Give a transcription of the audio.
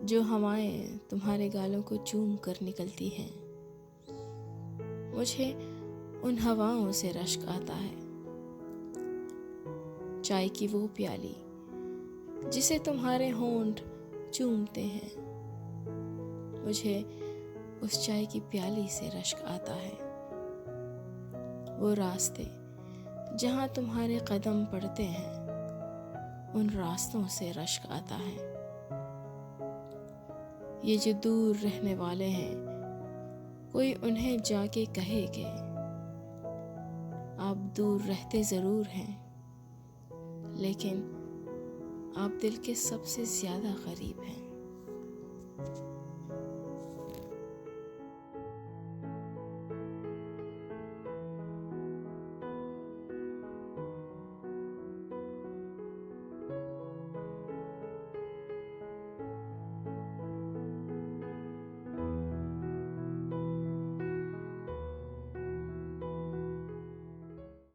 जो हवाएं तुम्हारे गालों को चूम कर निकलती हैं, मुझे उन हवाओं से रश्क आता है। चाय की वो प्याली जिसे तुम्हारे होंठ चूमते हैं, मुझे उस चाय की प्याली से रश्क आता है। वो रास्ते जहाँ तुम्हारे कदम पड़ते हैं, उन रास्तों से रश्क आता है। ये जो दूर रहने वाले हैं, कोई उन्हें जाके कहे कि आप दूर रहते ज़रूर हैं, लेकिन आप दिल के सबसे ज़्यादा करीब हैं।